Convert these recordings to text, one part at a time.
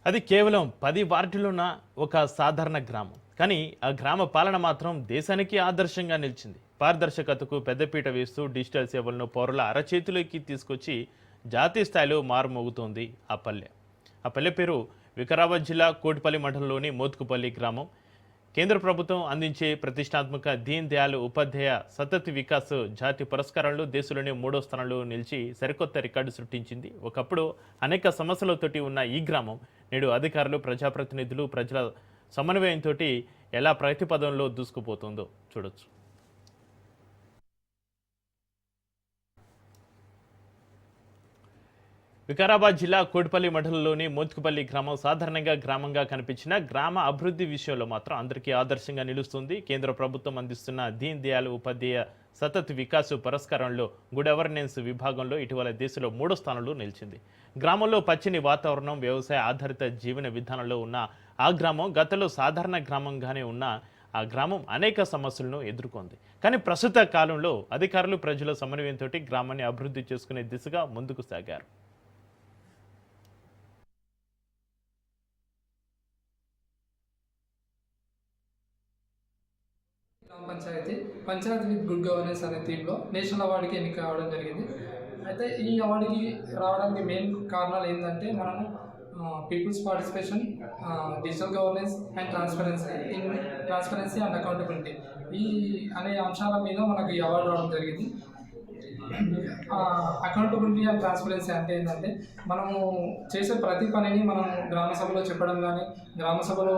అది కేవలం 10 వార్డులున్న ఒక సాధారణ గ్రామం. కానీ ఆ గ్రామ పాలన మాత్రం దేశానికి ఆదర్శంగా నిలిచింది. పారదర్శకతకు పెద్దపీట వేస్తూ డిజిటల్ సేవలను పౌరుల అరచేతిలోకి తీసుకొచ్చి జాతీయ స్థాయిలో మారుమోగుతోంది ఆ పల్లె. ఆ పల్లె పేరు వికారాబాద్ జిల్లా కోటిపల్లి మండలంలోని మోత్కుపల్లి గ్రామం. కేంద్ర ప్రభుత్వం అందించే ప్రతిష్టాత్మక దీన్ దయాళ్ ఉపాధ్యాయ సతత్ వికాస్ జాతీయ పురస్కారాల్లో దేశంలోనే 3వ స్థానంలో నిలిచి సరికొత్త రికార్డు సృష్టించింది. ఒకప్పుడు అనేక సమస్యలతోటి ఉన్న ఈ గ్రామం నేడు అధికారులు, ప్రజాప్రతినిధులు, ప్రజల సమన్వయంతో ఎలా ప్రగతి పదంలో దూసుకుపోతుందో చూడొచ్చు. వికారాబాద్ జిల్లా కోటిపల్లి మండలంలోని మోత్కుపల్లి గ్రామం సాధారణంగా గ్రామంగా కనిపించిన గ్రామ అభివృద్ధి విషయంలో మాత్రం అందరికీ ఆదర్శంగా నిలుస్తుంది. కేంద్ర ప్రభుత్వం అందిస్తున్న దీన్ దయాళ్ ఉపాధ్యాయ సతత్ వికాస్ పురస్కారంలో గుడ్ గవర్నెన్స్ విభాగంలో ఇటీవల దేశంలో 3వ స్థానంలో నిలిచింది. గ్రామంలో పచ్చని వాతావరణం, వ్యవసాయ ఆధారిత జీవన విధానంలో ఉన్న ఆ గ్రామం గతంలో సాధారణ గ్రామంగానే ఉన్న ఆ గ్రామం అనేక సమస్యలను ఎదుర్కొంది. కానీ ప్రస్తుత కాలంలో అధికారులు, ప్రజల సమన్వయంతో గ్రామాన్ని అభివృద్ధి చేసుకునే దిశగా ముందుకు సాగారు. గ్రామ పంచాయతీ విత్ గుడ్ గవర్నెన్స్ అనే థీమ్లో నేషనల్ అవార్డుకి ఎన్నిక కావడం జరిగింది. అయితే ఈ అవార్డుకి రావడానికి మెయిన్ కారణాలు ఏంటంటే మనము people's participation, digital governance and transparency and accountability ఈ అనే అంశాల మీద మనకు ఈ అవార్డు రావడం జరిగింది. అకౌంటబిలిటీ అండ్ ట్రాన్స్పరెన్సీ అంటే ఏంటంటే మనము చేసే ప్రతి పనిని మనం గ్రామ సభలో చెప్పడం కానీ, గ్రామ సభలో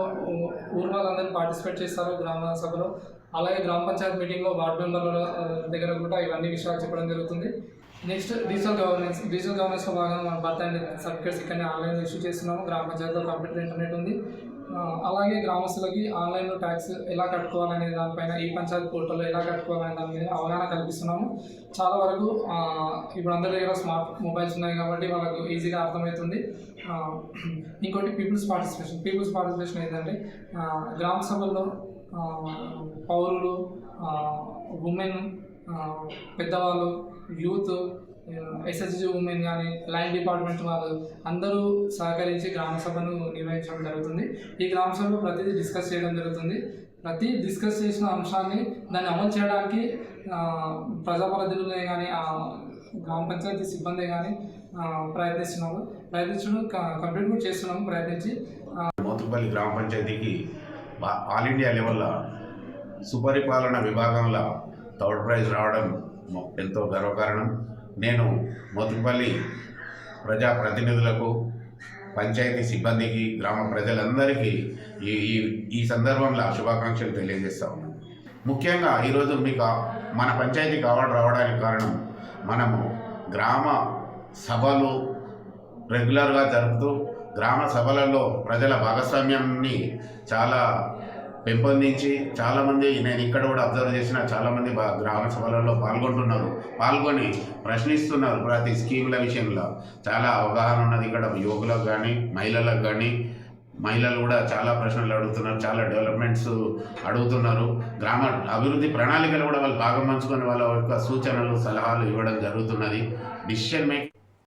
ఊరు వాళ్ళందరూ పార్టిసిపేట్ చేస్తారు గ్రామ సభలో. అలాగే గ్రామ పంచాయతీ మీటింగ్లో వార్డు మెంబర్ల దగ్గర కూడా ఇవన్నీ విషయాలు చెప్పడం జరుగుతుంది. నెక్స్ట్ డిజిటల్ గవర్నెన్స్లో భాగంగా మన బర్త్ అండ్ సర్టిఫికేట్స్ ఇక్కడనే ఆన్లైన్లో ఇష్యూ చేస్తున్నాము. గ్రామ పంచాయతీలో కంప్యూటర్, ఇంటర్నెట్ ఉంది. అలాగే గ్రామస్తులకి ఆన్లైన్లో ట్యాక్స్ ఎలా కట్టుకోవాలనే దానిపైన, ఈ పంచాయతీ పోర్టల్లో ఎలా కట్టుకోవాలనే దాని మీద అవగాహన కల్పిస్తున్నాము. చాలా వరకు ఇప్పుడు అందరి దగ్గర స్మార్ట్ మొబైల్స్ ఉన్నాయి కాబట్టి వాళ్ళకు ఈజీగా అర్థమవుతుంది. ఇంకోటి పీపుల్స్ పార్టిసిపేషన్ ఏంటంటే గ్రామ సభల్లో పౌరులు, ఉమెన్, పెద్దవాళ్ళు, యూత్, ఎస్ఎస్జి ఉమెన్ కానీ, ల్యాండ్ డిపార్ట్మెంట్ వాళ్ళు అందరూ సహకరించి గ్రామ సభను నిర్వహించడం జరుగుతుంది. ఈ గ్రామ సభలో ప్రతిదీ డిస్కస్ చేయడం జరుగుతుంది. ప్రతి డిస్కస్ చేసిన అంశాన్ని దాన్ని అమలు చేయడానికి ప్రజాప్రతినిధులే కానీ, గ్రామ పంచాయతీ సిబ్బంది కానీ ప్రయత్నించడం కంప్లీట్ కూడా చేస్తున్నాము. ప్రయత్నించి మోత్కుపల్లి గ్రామ పంచాయతీకి ఆల్ ఇండియా లెవెల్లో సుపరిపాలన విభాగంలో థర్డ్ ప్రైజ్ రావడం ఎంతో గర్వకారణం. నేను మోత్కుపల్లి ప్రజాప్రతినిధులకు, పంచాయతీ సిబ్బందికి, గ్రామ ప్రజలందరికీ ఈ సందర్భంలో శుభాకాంక్షలు తెలియజేస్తా ఉన్నాను. ముఖ్యంగా ఈరోజు మీకు మన పంచాయతీకి అవార్డు రావడానికి కారణం మనము గ్రామ సభలు రెగ్యులర్గా జరుపుతూ గ్రామ సభలలో ప్రజల భాగస్వామ్యాన్ని చాలా పెంపొందించి, చాలామంది నేను ఇక్కడ కూడా అబ్జర్వ్ చేసిన చాలామంది గ్రామ సభలలో పాల్గొని ప్రశ్నిస్తున్నారు. ప్రతి స్కీముల విషయంలో చాలా అవగాహన ఉన్నది. ఇక్కడ యువకులకు కానీ, మహిళలకు కానీ, మహిళలు కూడా చాలా ప్రశ్నలు అడుగుతున్నారు, చాలా డెవలప్మెంట్స్ అడుగుతున్నారు. గ్రామ అభివృద్ధి ప్రణాళికలు కూడా వాళ్ళు భాగం పంచుకొని వాళ్ళ యొక్క సూచనలు, సలహాలు ఇవ్వడం జరుగుతున్నది. Decision making